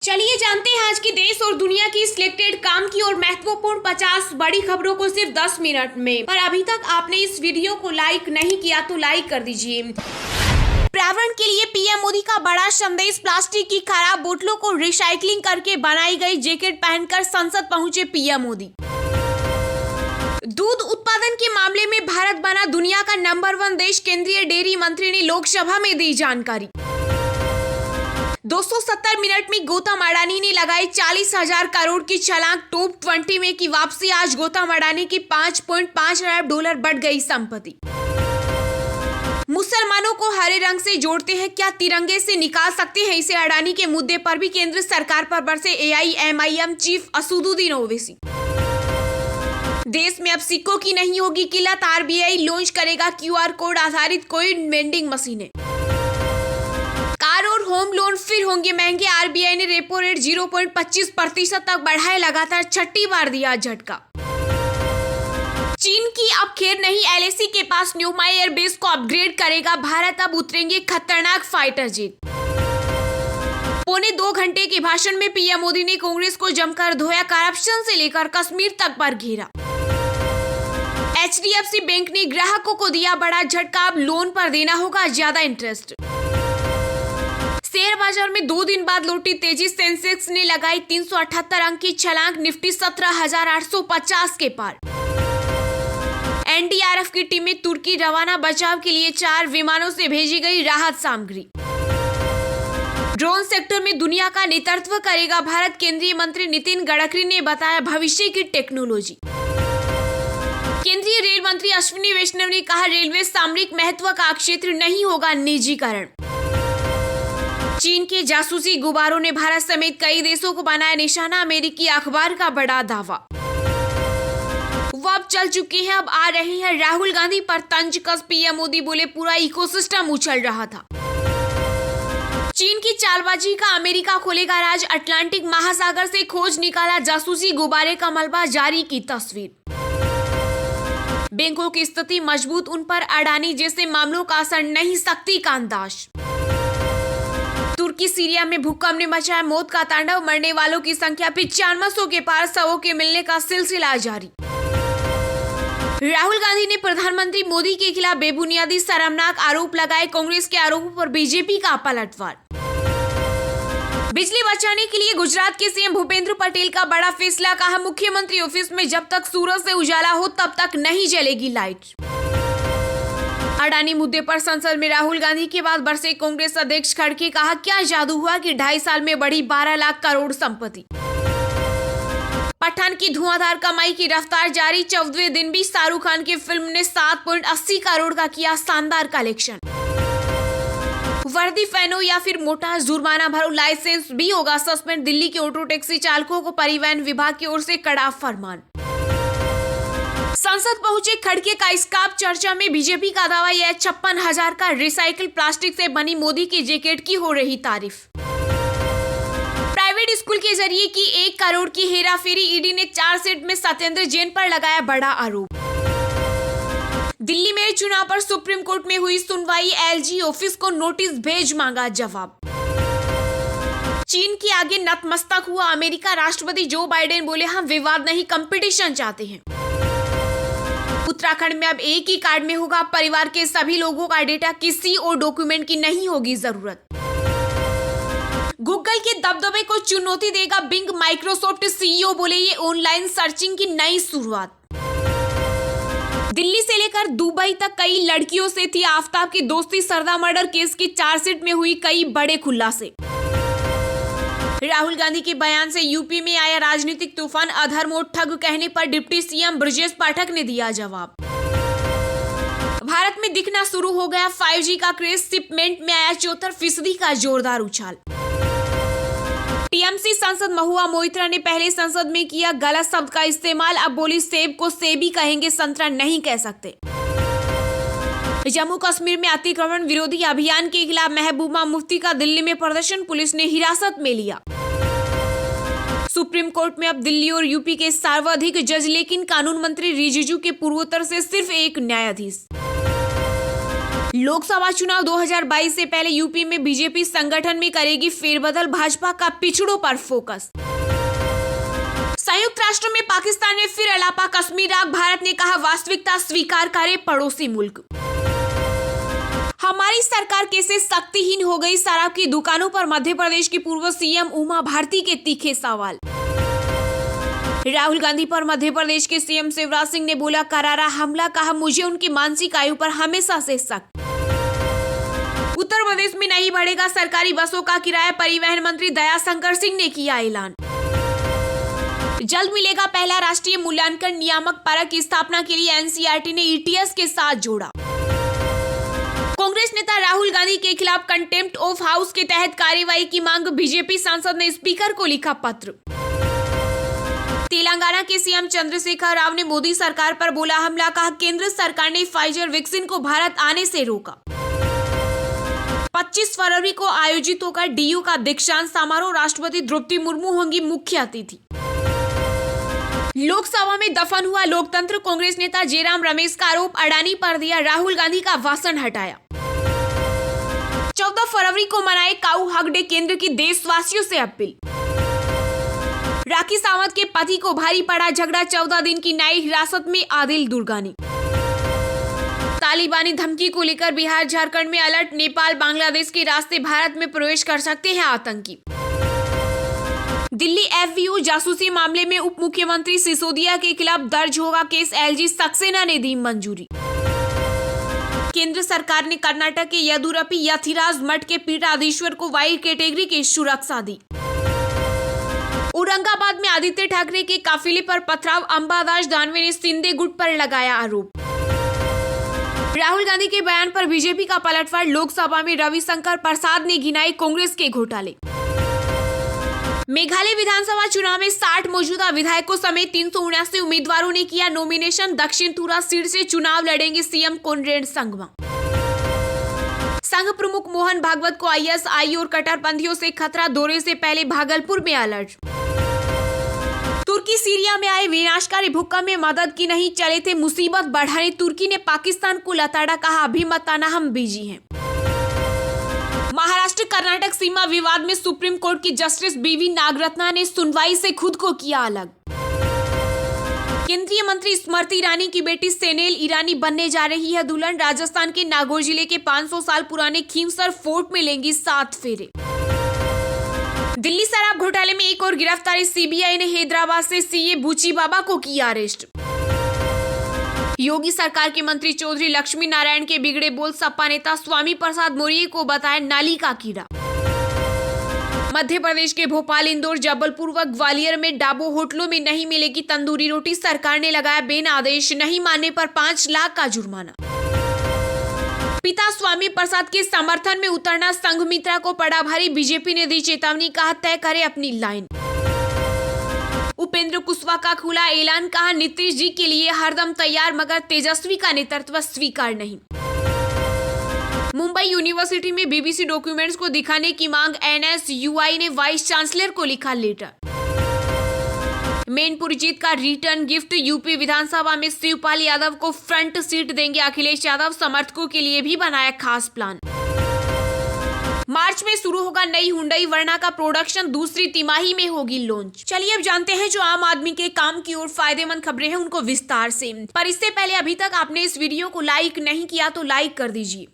चलिए जानते हैं आज की देश और दुनिया की सिलेक्टेड काम की और महत्वपूर्ण 50 बड़ी खबरों को सिर्फ 10 मिनट में। पर अभी तक आपने इस वीडियो को लाइक नहीं किया तो लाइक कर दीजिए। पर्यावरण के लिए पीएम मोदी का बड़ा संदेश। प्लास्टिक की खराब बोतलों को रिसाइकलिंग करके बनाई गई जैकेट पहनकर संसद पहुंचे पीएम मोदी। दूध उत्पादन के मामले में भारत बना दुनिया का नंबर 1 देश। केंद्रीय डेयरी मंत्री ने लोकसभा में दी जानकारी। 270 मिनट में गौतम अडानी ने लगाई 40,000 करोड़ की छलांग। टॉप 20 में की वापसी। आज गौतम अडानी की 5.5 अरब डॉलर बढ़ गई संपत्ति। मुसलमानों को हरे रंग से जोड़ते हैं, क्या तिरंगे से निकाल सकते हैं इसे? अडानी के मुद्दे पर भी केंद्र सरकार पर बरसे AIMIM चीफ असदुद्दीन ओवैसी। देश में अब सिक्कों की नहीं होगी किल्लत। RBI लॉन्च करेगा QR कोड आधारित कॉइन वेंडिंग मशीनें। कार और होम लोन फिर होंगे महंगे। RBI ने रेपो रेट 0.25% तक बढ़ाए, लगातार छठी बार दिया झटका। चीन की अब खेर नहीं, LAC के पास न्यूमाई एयरबेस को अपग्रेड करेगा भारत। अब उतरेंगे खतरनाक फाइटर जेट। पौने 2 घंटे के भाषण में पीएम मोदी ने कांग्रेस को जमकर धोया। करप्शन से लेकर कश्मीर तक पर घेरा। HDFC बैंक ने ग्राहकों को दिया बड़ा झटका। अब लोन पर देना होगा ज्यादा इंटरेस्ट। शेयर बाजार में 2 दिन बाद लौटी तेजी। सेंसेक्स ने लगाई 378 अंक की छलांग। निफ्टी 17,850 के पार। NDRF की टीमें तुर्की रवाना। बचाव के लिए 4 विमानों से भेजी गई राहत सामग्री। ड्रोन सेक्टर में दुनिया का नेतृत्व करेगा भारत। केंद्रीय मंत्री नितिन गडकरी ने बताया भविष्य की टेक्नोलॉजी। केंद्रीय रेल मंत्री अश्विनी वैष्णव ने कहा रेलवे सामरिक महत्व का क्षेत्र नहीं होगा निजीकरण। चीन के जासूसी गुब्बारों ने भारत समेत कई देशों को बनाया निशाना। अमेरिकी अखबार का बड़ा दावा। वो अब चल चुके हैं, अब आ रहे हैं राहुल गांधी पर तंज कस। पीएम मोदी बोले पूरा इकोसिस्टम उछल रहा था। चीन की चालबाजी का अमेरिका खोलेगा राज। अटलांटिक महासागर से खोज निकाला जासूसी गुब्बारे का मलबा। जारी की तस्वीर। बैंकों की स्थिति मजबूत, उन पर अडानी जैसे मामलों का असर नहीं। सकती का अंदाज। तुर्की सीरिया में भूकंप ने मचाया मौत का तांडव। मरने वालों की संख्या 9500 के पार। शवों के मिलने का सिलसिला जारी। राहुल गांधी ने प्रधानमंत्री मोदी के खिलाफ बेबुनियादी शर्मनाक आरोप लगाए। कांग्रेस के आरोपों पर बीजेपी का पलटवार। बिजली बचाने के लिए गुजरात के सीएम भूपेंद्र पटेल का बड़ा फैसला। कहा मुख्यमंत्री ऑफिस में जब तक सूरज से उजाला हो तब तक नहीं जलेगी लाइट। अडानी मुद्दे पर संसद में राहुल गांधी के बाद बरसे कांग्रेस अध्यक्ष खड़गे। कहा क्या जादू हुआ कि 2.5 साल में बढ़ी 12 लाख करोड़ संपत्ति। पठान की धुआंधार कमाई की रफ्तार जारी। 14वें दिन भी शाहरुख खान की फिल्म ने 7.80 करोड़ का किया शानदार कलेक्शन। वर्दी पहनो या फिर मोटा जुर्माना भरो, लाइसेंस भी होगा सस्पेंड। दिल्ली के ऑटो टैक्सी चालकों को परिवहन विभाग की ओर से कड़ा फरमान। संसद पहुंचे खड़गे का स्कार्फ चर्चा में। बीजेपी का दावा यह 56,000 का रिसाइकिल प्लास्टिक से बनी मोदी की जैकेट की हो रही तारीफ। प्राइवेट स्कूल के जरिए की 1 करोड़ की हेराफेरी। ईडी ने चार्जशीट में सत्येंद्र जैन पर लगाया बड़ा आरोप। दिल्ली में चुनाव पर सुप्रीम कोर्ट में हुई सुनवाई। LG ऑफिस को नोटिस भेज मांगा जवाब। चीन के आगे नतमस्तक हुआ अमेरिका। राष्ट्रपति जो बाइडेन बोले हम विवाद नहीं कंपटीशन चाहते हैं। उत्तराखंड में अब एक ही कार्ड में होगा परिवार के सभी लोगों का डेटा। किसी और डॉक्यूमेंट की नहीं होगी जरूरत। गूगल के दबदबे को चुनौती देगा बिंग। माइक्रोसॉफ्ट CEO बोले ये ऑनलाइन सर्चिंग की नई शुरुआत। दिल्ली से लेकर दुबई तक कई लड़कियों से थी आफ्ताब की दोस्ती। सरदा मर्डर केस की चार्जशीट में हुई कई बड़े खुलासे। राहुल गांधी के बयान से यूपी में आया राजनीतिक तूफान। अधर्म और ठग कहने पर डिप्टी CM ब्रजेश पाठक ने दिया जवाब। भारत में दिखना शुरू हो गया 5G का क्रेज। शिपमेंट में आया 74% का जोरदार उछाल। टीएमसी सांसद महुआ मोइत्रा ने पहले संसद में किया गलत शब्द का इस्तेमाल। अब बोली सेब को सेबी कहेंगे, संतरा नहीं कह सकते। जम्मू कश्मीर में अतिक्रमण विरोधी अभियान के खिलाफ महबूबा मुफ्ती का दिल्ली में प्रदर्शन। पुलिस ने हिरासत में लिया। सुप्रीम कोर्ट में अब दिल्ली और यूपी के सर्वाधिक जज, लेकिन कानून मंत्री रिजिजू के पूर्वोत्तर से सिर्फ एक न्यायाधीश। लोकसभा चुनाव 2022 से पहले यूपी में बीजेपी संगठन में करेगी फेरबदल, भाजपा का पिछड़ों पर फोकस। संयुक्त राष्ट्र में पाकिस्तान ने फिर अलापा कश्मीर आग, भारत ने कहा वास्तविकता स्वीकार करे पड़ोसी मुल्क। हमारी सरकार कैसे शक्तिहीन हो गई, शराब की दुकानों पर मध्य प्रदेश की पूर्व सीएम उमा भारती के तीखे सवाल। राहुल गांधी पर मध्य प्रदेश के सीएम शिवराज सिंह ने बोला करारा हमला, कहा मुझे उनकी मानसिक आयु पर हमेशा से शक। उत्तर प्रदेश में नहीं बढ़ेगा सरकारी बसों का किराया, परिवहन मंत्री दयाशंकर सिंह ने किया ऐलान। जल्द मिलेगा पहला राष्ट्रीय मूल्यांकन नियामक परक की स्थापना के लिए एनसीईआरटी ने ईटीएस के साथ जोड़ा। कांग्रेस नेता राहुल गांधी के खिलाफ कंटेम्प्ट ऑफ हाउस के तहत कार्रवाई की मांग, बीजेपी सांसद ने स्पीकर को लिखा पत्र। तेलंगाना के सीएम चंद्रशेखर राव ने मोदी सरकार पर बोला हमला, कहा केंद्र सरकार ने फाइजर वैक्सीन को भारत आने से रोका। 25 फरवरी को आयोजित होगा डीयू का दीक्षांत समारोह, राष्ट्रपति द्रौपदी मुर्मू होंगी मुख्य अतिथि। लोकसभा में दफन हुआ लोकतंत्र, कांग्रेस नेता जयराम रमेश का आरोप अडानी पर दिया, राहुल गांधी का भाषण हटाया। 14 फरवरी को मनाए काऊ हक डे, केंद्र की देशवासियों से अपील। राखी सावंत के पति को भारी पड़ा झगड़ा, 14 दिन की न्यायिक हिरासत में आदिल दुर्गानी। तालिबानी धमकी को लेकर बिहार झारखंड में अलर्ट, नेपाल बांग्लादेश के रास्ते भारत में प्रवेश कर सकते हैं आतंकी। दिल्ली एफबीओ जासूसी मामले में उप मुख्यमंत्री सिसोदिया के खिलाफ दर्ज होगा केस, एलजी सक्सेना ने दी मंजूरी। केंद्र सरकार ने कर्नाटक के यदुरपी यथिराज मठ के पीठाधीश्वर को वाइल्ड कैटेगरी की सुरक्षा दी। औरंगाबाद में आदित्य ठाकरे के काफिले पर पथराव, अंबादास दानवे ने शिंदे गुट पर लगाया आरोप। राहुल गांधी के बयान पर बीजेपी का पलटवार, लोकसभा में रविशंकर प्रसाद ने गिनाए कांग्रेस के घोटाले। मेघालय विधानसभा चुनाव में 60 मौजूदा विधायकों समेत 379 उम्मीदवारों ने किया नॉमिनेशन, दक्षिण तुरा सीट से चुनाव लड़ेंगे सीएम कोनरेड संगमा। संघ प्रमुख मोहन भागवत को आईएसआई और कट्टरपंथियों से खतरा, दौरे से पहले भागलपुर में अलर्ट। तुर्की सीरिया में आए विनाशकारी भूकंप में मदद की नहीं चले थे मुसीबत बढ़ाने, तुर्की ने पाकिस्तान को लताड़ा, कहा अभी मत आना हम बिजी हैं। महाराष्ट्र कर्नाटक सीमा विवाद में सुप्रीम कोर्ट की जस्टिस बीवी नागरत्ना ने सुनवाई से खुद को किया अलग। केंद्रीय मंत्री स्मृति ईरानी की बेटी सेनेल ईरानी बनने जा रही है दुल्हन, राजस्थान के नागौर जिले के 500 साल पुराने खींवसर फोर्ट में लेंगी 7 फेरे। दिल्ली शराब घोटाले में एक और गिरफ्तारी, सीबीआई ने हैदराबाद से सीए बुची बाबा को किया अरेस्ट। योगी सरकार के मंत्री चौधरी लक्ष्मी नारायण के बिगड़े बोल, सपा नेता स्वामी प्रसाद मौर्य को बताया नाली का कीड़ा। मध्य प्रदेश के भोपाल, इंदौर, जबलपुर व ग्वालियर में डाबो होटलों में नहीं मिलेगी तंदूरी रोटी, सरकार ने लगाया बेन आदेश, नहीं मानने पर 5 लाख का जुर्माना। पिता स्वामी प्रसाद के समर्थन में उतरना संघमित्रा को पड़ा भारी, बीजेपी ने दी चेतावनी, कहा तय करे अपनी लाइन। उपेंद्र कुशवाहा का खुला ऐलान, कहा नीतीश जी के लिए हरदम तैयार मगर तेजस्वी का नेतृत्व स्वीकार नहीं। मुंबई यूनिवर्सिटी में बीबीसी डॉक्यूमेंट्स को दिखाने की मांग, एनएसयूआई ने वाइस चांसलर को लिखा लेटर। मैनपुरी जीत का रिटर्न गिफ्ट, यूपी विधानसभा में शिवपाल यादव को फ्रंट सीट देंगे अखिलेश यादव, समर्थकों के लिए भी बनाया खास प्लान। मार्च में शुरू होगा नई हुंडई वर्ना का प्रोडक्शन, दूसरी तिमाही में होगी लॉन्च। चलिए अब जानते हैं जो आम आदमी के काम की और फायदेमंद खबरें हैं उनको विस्तार से, पर इससे पहले अभी तक आपने इस वीडियो को लाइक नहीं किया तो लाइक कर दीजिए।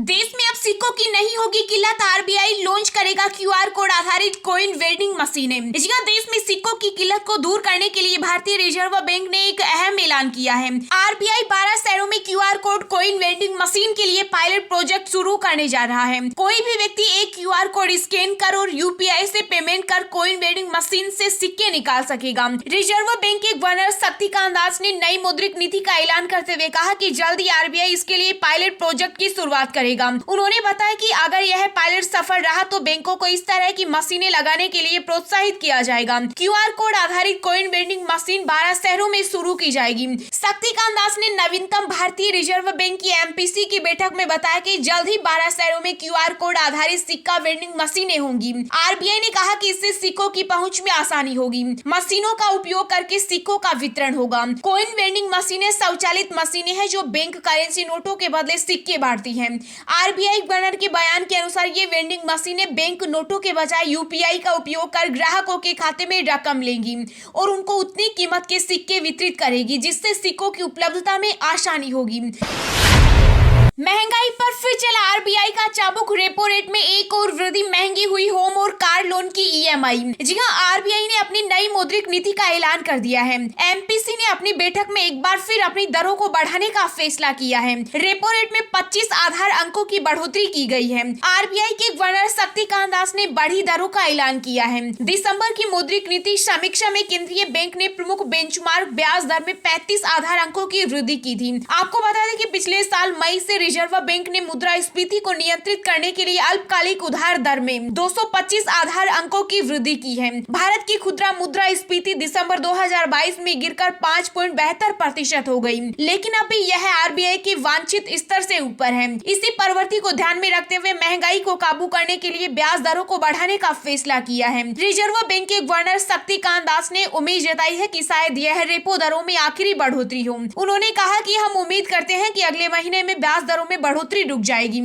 देश में अब सिक्कों की नहीं होगी किल्लत, आरबीआई लॉन्च करेगा क्यूआर कोड आधारित कॉइन वेंडिंग मशीनें। जी हां, देश में सिक्कों की किल्लत को दूर करने के लिए भारतीय रिजर्व बैंक ने एक अहम ऐलान किया है। आरबीआई 12 शहरों में QR code coin vending machine के लिए पायलट प्रोजेक्ट शुरू करने जा रहा है। कोई भी व्यक्ति एक क्यूआर कोड स्कैन कर और यूपीआई से पेमेंट कर कॉइन वेंडिंग मशीन से सिक्के निकाल सकेगा। रिजर्व बैंक के गवर्नर शक्तिकांत दास ने नई मौद्रिक नीति का ऐलान करते हुए कहा कि जल्द ही आरबीआई इसके लिए पायलट प्रोजेक्ट की शुरुआत करेगा। करेगा। उन्होंने बताया कि अगर यह पायलट सफल रहा तो बैंकों को इस तरह की मशीनें लगाने के लिए प्रोत्साहित किया जाएगा। QR कोड आधारित कॉइन वेंडिंग मशीन 12 शहरों में शुरू की जाएगी। शक्तिकांत दास ने नवीनतम भारतीय रिजर्व बैंक की MPC की बैठक में बताया कि जल्द ही 12 शहरों में QR कोड आधारित सिक्का वेंडिंग मशीनें होंगी। RBI ने कहा कि इससे सिक्कों की पहुंच में आसानी होगी। मशीनों का उपयोग करके सिक्कों का वितरण होगा। कॉइन वेंडिंग मशीनें स्वचालित मशीनें हैं जो बैंक करेंसी नोटों के बदले सिक्के बांटती हैं। RBI गवर्नर के बयान के अनुसार ये वेंडिंग मशीनें बैंक नोटों के बजाय UPI का उपयोग कर ग्राहकों के खाते में रकम लेंगी और उनको उतनी कीमत के सिक्के वितरित करेगी जिससे सिक्कों की उपलब्धता में आसानी होगी। महंगाई पर फिर चला RBI का चाबुक। रेपो रेट में एक और वृद्धि, महंगी हुई होम और कार लोन की EMI। जी हां, RBI ने अपनी नई मौद्रिक नीति का ऐलान कर दिया है। MPC ने अपनी बैठक में एक बार फिर अपनी दरों को बढ़ाने का फैसला किया है। रेपो रेट में 25 आधार अंकों की बढ़ोतरी की गई है। RBI के गवर्नर शक्तिकांत दास ने बढ़ी दरों का ऐलान किया है। दिसंबर की मौद्रिक नीति समीक्षा में केंद्रीय बैंक ने प्रमुख बेंचमार्क ब्याज दर में 35 आधार अंकों की वृद्धि की थी। आपको बता दें कि पिछले साल मई से रिजर्व बैंक ने मुद्रास्फीति को नियंत्रित करने के लिए अल्पकालिक उधार दर में 225 आधार अंकों की वृद्धि की है। भारत की खुदरा मुद्रास्फीति दिसंबर 2022 में गिरकर 5.72% हो गई, लेकिन अभी यह RBI के वांछित स्तर से ऊपर है। इसी प्रवृत्ति को ध्यान में रखते हुए महंगाई को काबू करने के लिए ब्याज दरों को बढ़ाने का फैसला किया है। रिजर्व बैंक के गवर्नर शक्तिकांत दास ने उम्मीद जताई है कि शायद यह रेपो दरों में आखिरी बढ़ोतरी हो। उन्होंने कहा कि हम उम्मीद करते हैं कि अगले महीने में ब्याज दरों में बढ़ोतरी रुक जाएगी।